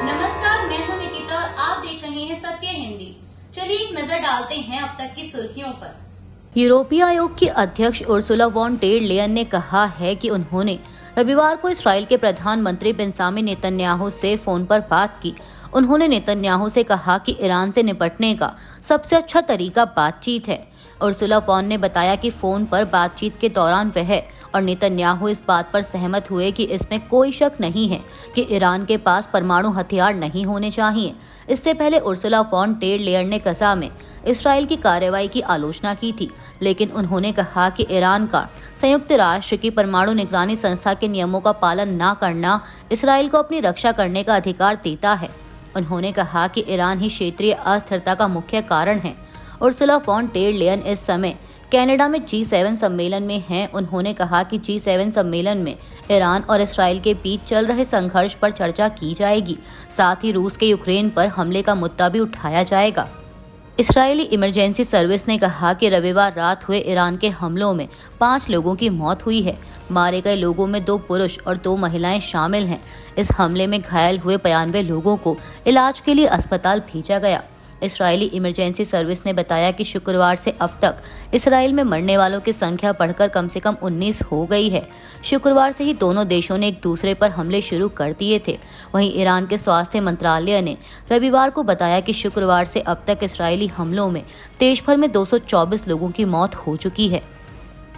नमस्कार, मैं हूं निकिता और आप देख रहे हैं सत्य हिंदी। चलिए एक नजर डालते हैं अब तक की सुर्खियों पर। यूरोपीय आयोग की अध्यक्ष उर्सुला वॉन डेर लेयन ने कहा है कि उन्होंने रविवार को इस्राएल के प्रधानमंत्री बेंजामिन नेतन्याहू से फोन पर बात की। उन्होंने नेतन्याहू से कहा कि ईरान से निपटने का सबसे अच्छा तरीका बातचीत है। उर्सुला वॉन ने बताया कि फोन पर बातचीत के दौरान वह और नेतन्याहू इस बात पर सहमत हुए कि इसमें कोई शक नहीं है कि ईरान के पास परमाणु हथियार नहीं होने चाहिए। इससे पहले उर्सुला वॉन डेर लेयन ने गजा में इस्राएल की कार्रवाई की आलोचना की थी, लेकिन उन्होंने कहा कि ईरान का संयुक्त राष्ट्र की परमाणु निगरानी संस्था के नियमों का पालन न करना इस्राएल को अपनी रक्षा करने का अधिकार देता है। उन्होंने कहा कि ईरान ही क्षेत्रीय अस्थिरता का मुख्य कारण है। उर्सुला वॉन डेर लेयन इस समय कनाडा में G7 सम्मेलन में हैं। उन्होंने कहा कि G7 सम्मेलन में ईरान और इस्राएल के बीच चल रहे संघर्ष पर चर्चा की जाएगी। साथ ही रूस के यूक्रेन पर हमले का मुद्दा भी उठाया जाएगा। इस्राएली इमरजेंसी सर्विस ने कहा कि रविवार रात हुए ईरान के हमलों में 5 लोगों की मौत हुई है। मारे गए लोगों में 2 पुरुष और 2 महिलाएं शामिल हैं। इस हमले में घायल हुए 92 लोगों को इलाज के लिए अस्पताल भेजा गया। इस्राएली इमरजेंसी सर्विस ने बताया कि शुक्रवार से अब तक इसराइल में मरने वालों की संख्या बढ़कर कम से कम 19 हो गई है। शुक्रवार से ही दोनों देशों ने एक दूसरे पर हमले शुरू कर दिए थे। वहीं ईरान के स्वास्थ्य मंत्रालय ने रविवार को बताया कि शुक्रवार से अब तक इसराइली हमलों में देश भर में 224 लोगों की मौत हो चुकी है।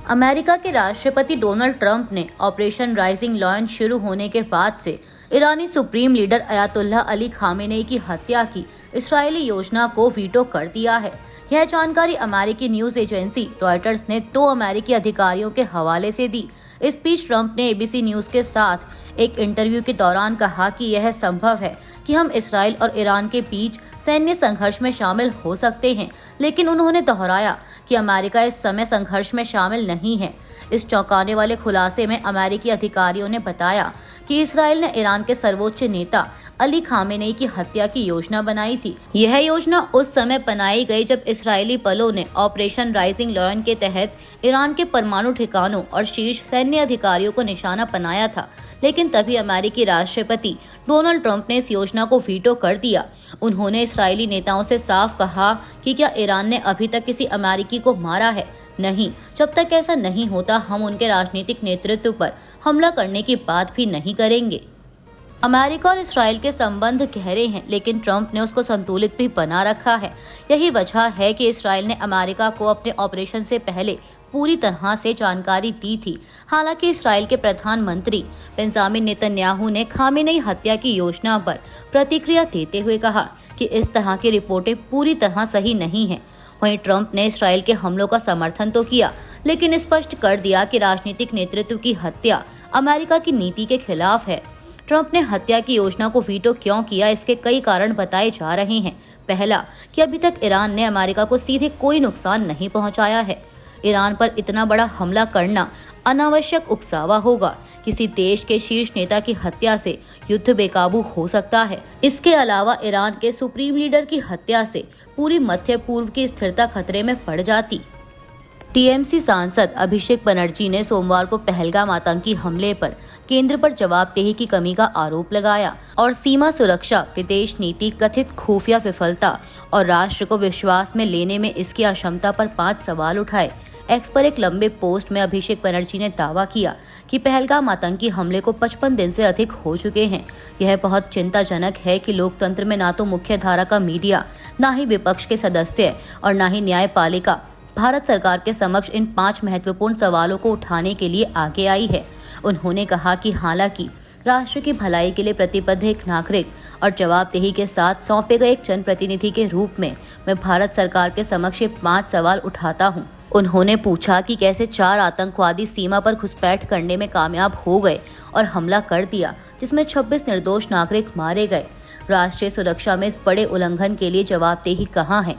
अमेरिका के राष्ट्रपति डोनाल्ड ट्रंप ने ऑपरेशन राइजिंग लॉयन शुरू होने के बाद से ईरानी supreme leader Ayatollah Ali Khamenei की हत्या की इस्राएली योजना को वीटो कर दिया है। यह जानकारी अमेरिकी न्यूज एजेंसी रॉयटर्स ने 2 अमेरिकी अधिकारियों के हवाले से दी। इस बीच ट्रंप ने एबीसी न्यूज के साथ एक इंटरव्यू के दौरान कहा कि यह संभव है कि हम इसराइल और ईरान के बीच सैन्य संघर्ष में शामिल हो सकते हैं, लेकिन उन्होंने दोहराया कि अमेरिका इस समय संघर्ष में शामिल नहीं है। इस चौंकाने वाले खुलासे में अमेरिकी अधिकारियों ने बताया कि इसराइल ने ईरान के सर्वोच्च नेता अली खामेनेई की हत्या की योजना बनाई थी। यह योजना उस समय बनाई गई जब इस्राएली बलों ने ऑपरेशन राइजिंग लॉयन के तहत ईरान के परमाणु ठिकानों और शीर्ष सैन्य अधिकारियों को निशाना बनाया था, लेकिन तभी अमेरिकी राष्ट्रपति डोनाल्ड ट्रंप ने इस योजना को वीटो कर दिया। उन्होंने इस्राएली नेताओं से साफ कहा कि क्या ईरान ने अभी तक किसी अमेरिकी को मारा है? नहीं, जब तक ऐसा नहीं होता हम उनके राजनीतिक नेतृत्व पर हमला करने की बात भी नहीं करेंगे। अमेरिका और इस्राएल के संबंध गहरे हैं, लेकिन ट्रंप ने उसको संतुलित भी बना रखा है। यही वजह है कि इस्राएल ने अमेरिका को अपने ऑपरेशन से पहले पूरी तरह से जानकारी दी थी। हालांकि इस्राएल के प्रधानमंत्री बेंजामिन नेतन्याहू ने खामेनेई हत्या की योजना पर प्रतिक्रिया देते हुए कहा कि इस तरह की रिपोर्टें पूरी तरह सही नहीं हैं। वहीं ट्रंप ने इस्राएल के हमलों का समर्थन तो किया, लेकिन स्पष्ट कर दिया कि राजनीतिक नेतृत्व की हत्या अमेरिका की नीति के खिलाफ है। ट्रंप ने हत्या की योजना को वीटो क्यों किया, इसके कई कारण बताए जा रहे हैं। पहला, कि अभी तक ईरान ने अमेरिका को सीधे कोई नुकसान नहीं पहुंचाया है। ईरान पर इतना बड़ा हमला करना अनावश्यक उकसावा होगा। किसी देश के शीर्ष नेता की हत्या से युद्ध बेकाबू हो सकता है। इसके अलावा ईरान के सुप्रीम लीडर की हत्या से पूरी मध्य पूर्व की स्थिरता खतरे में पड़ जाती। टीएमसी सांसद अभिषेक बनर्जी ने सोमवार को पहलगाम आतंकी हमले पर केंद्र पर जवाबदेही की कमी का आरोप लगाया और सीमा सुरक्षा, विदेश नीति, कथित खुफिया विफलता और राष्ट्र को विश्वास में लेने में इसकी अक्षमता पर 5 सवाल उठाए। एक्स पर एक लंबे पोस्ट में अभिषेक बनर्जी ने दावा किया कि पहलगाम आतंकी हमले को 55 दिन से अधिक हो चुके हैं। यह बहुत चिंताजनक है कि लोकतंत्र में ना तो मुख्य धारा का मीडिया, ना ही विपक्ष के सदस्य और ना ही न्यायपालिका भारत सरकार के समक्ष इन 5 महत्वपूर्ण सवालों को उठाने के लिए आगे आई है। उन्होंने कहा कि हालांकि राष्ट्र की भलाई के लिए प्रतिबद्ध एक नागरिक और जवाबदेही के साथ सौंपे गए एक जनप्रतिनिधि के रूप में मैं भारत सरकार के समक्ष ये 5 सवाल उठाता हूं। उन्होंने पूछा कि कैसे 4 आतंकवादी सीमा पर घुसपैठ करने में कामयाब हो गए और हमला कर दिया, जिसमें 26 निर्दोष नागरिक मारे गए। राष्ट्रीय सुरक्षा में इस बड़े उल्लंघन के लिए जवाबदेही कहां है?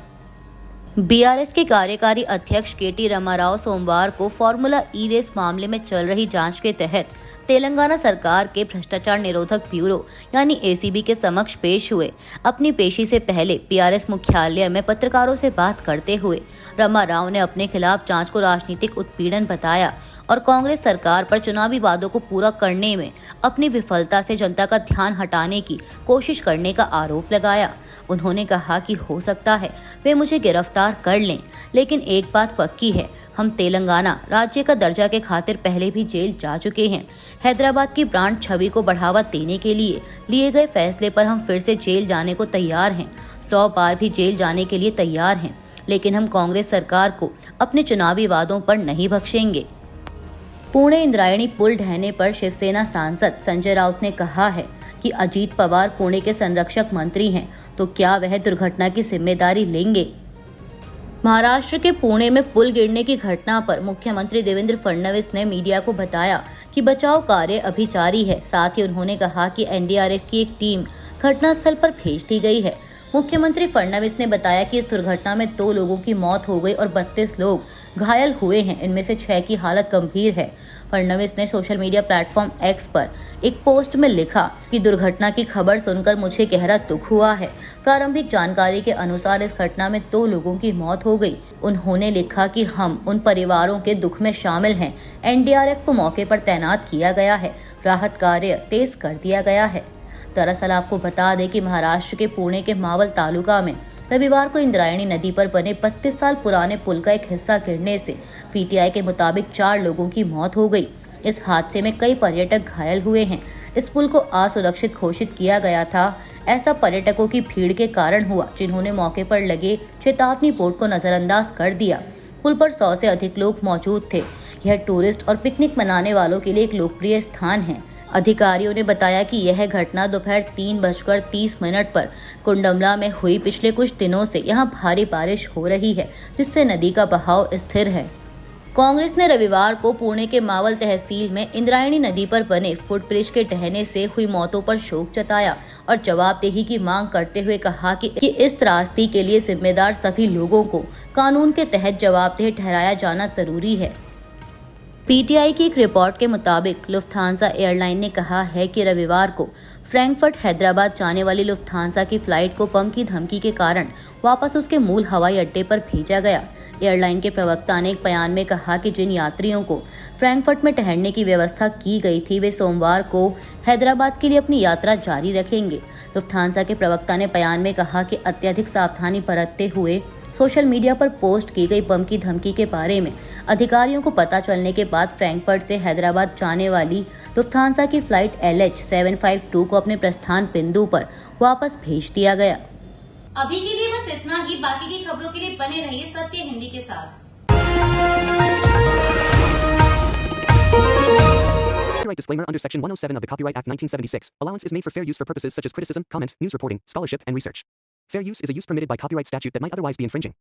बीआरएस के कार्यकारी अध्यक्ष केटी रामाराव सोमवार को फॉर्मूला ई रेस मामले में चल रही जांच के तहत तेलंगाना सरकार के भ्रष्टाचार निरोधक ब्यूरो यानी एसीबी के समक्ष पेश हुए। अपनी पेशी से पहले बीआरएस मुख्यालय में पत्रकारों से बात करते हुए रामाराव ने अपने खिलाफ जांच को राजनीतिक उत्पीड़न बताया और कांग्रेस सरकार पर चुनावी वादों को पूरा करने में अपनी विफलता से जनता का ध्यान हटाने की कोशिश करने का आरोप लगाया। उन्होंने कहा कि हो सकता है वे मुझे गिरफ्तार कर लें, लेकिन एक बात पक्की है, हम तेलंगाना राज्य का दर्जा के खातिर पहले भी जेल जा चुके हैं। हैदराबाद की ब्रांड छवि को बढ़ावा देने के लिए गए फैसले पर हम फिर से जेल जाने को तैयार हैं, 100 बार भी जेल जाने के लिए तैयार हैं, लेकिन हम कांग्रेस सरकार को अपने चुनावी वादों पर नहीं बख्शेंगे। पुणे इंद्रायणी पुल ढहने पर शिवसेना सांसद संजय राउत ने कहा है कि अजीत पवार पुणे के संरक्षक मंत्री हैं, तो क्या वह दुर्घटना की जिम्मेदारी लेंगे? महाराष्ट्र के पुणे में पुल गिरने की घटना पर मुख्यमंत्री देवेंद्र फडणवीस ने मीडिया को बताया कि बचाव कार्य अभी जारी है। साथ ही उन्होंने कहा कि एनडीआरएफ की एक टीम घटनास्थल पर भेज दी गई है। मुख्यमंत्री फडणवीस ने बताया कि इस दुर्घटना में 2 लोगों की मौत हो गई और 32 लोग घायल हुए हैं। इनमें से 6 की हालत गंभीर है। फडणवीस ने सोशल मीडिया प्लेटफॉर्म एक्स पर एक पोस्ट में लिखा कि दुर्घटना की खबर सुनकर मुझे गहरा दुख हुआ है। प्रारंभिक जानकारी के अनुसार इस घटना में 2 लोगों की मौत हो गई। उन्होंने लिखा कि हम उन परिवारों के दुख में शामिल हैं। एनडीआरएफ को मौके पर तैनात किया गया है। राहत कार्य तेज कर दिया गया है। दरअसल आपको बता दें कि महाराष्ट्र के पुणे के मावल तालुका में रविवार को इंद्रायणी नदी पर बने 32 साल पुराने पुल का एक हिस्सा गिरने से पीटीआई के मुताबिक 4 लोगों की मौत हो गई। इस हादसे में कई पर्यटक घायल हुए हैं। इस पुल को असुरक्षित घोषित किया गया था। ऐसा पर्यटकों की भीड़ के कारण हुआ, जिन्होंने मौके पर लगे चेतावनी बोर्ड को नजरअंदाज कर दिया। पुल पर 100 से अधिक लोग मौजूद थे। यह टूरिस्ट और पिकनिक मनाने वालों के लिए एक लोकप्रिय स्थान है। अधिकारियों ने बताया कि यह घटना दोपहर 3:30 पर कुंडमला में हुई। पिछले कुछ दिनों से यहां भारी बारिश हो रही है, जिससे नदी का बहाव स्थिर है। कांग्रेस ने रविवार को पुणे के मावल तहसील में इंद्रायणी नदी पर बने फुटब्रिज के ढहने से हुई मौतों पर शोक जताया और जवाबदेही की मांग करते हुए कहा कि इस त्रासदी के लिए जिम्मेदार सभी लोगों को कानून के तहत जवाबदेह ठहराया जाना जरूरी है। पीटीआई की एक रिपोर्ट के मुताबिक लुफ्थांसा एयरलाइन ने कहा है कि रविवार को फ्रैंकफर्ट हैदराबाद जाने वाली लुफ्थांसा की फ्लाइट को बम की धमकी के कारण वापस उसके मूल हवाई अड्डे पर भेजा गया। एयरलाइन के प्रवक्ता ने एक बयान में कहा कि जिन यात्रियों को फ्रैंकफर्ट में ठहरने की व्यवस्था की गई थी, वे सोमवार को हैदराबाद के लिए अपनी यात्रा जारी रखेंगे। लुफ्थांसा के प्रवक्ता ने बयान में कहा कि अत्यधिक सावधानी बरतते हुए सोशल मीडिया पर पोस्ट की गई बम की धमकी के बारे में अधिकारियों को पता चलने के बाद फ्रैंकफर्ट से हैदराबाद जाने वाली लुफ्थांसा की फ्लाइट LH752 को अपने प्रस्थान बिंदु पर वापस भेज दिया गया। अभी के लिए बस इतना ही। बाकी की खबरों के लिए बने रहिए सत्य हिंदी के साथ। Copyright disclaimer under Section 107 of the Copyright Act 1976. Allowance is made for fair use for purposes such as criticism, comment, news reporting, scholarship, and research. Fair use is a use permitted by copyright statute that might otherwise be infringing.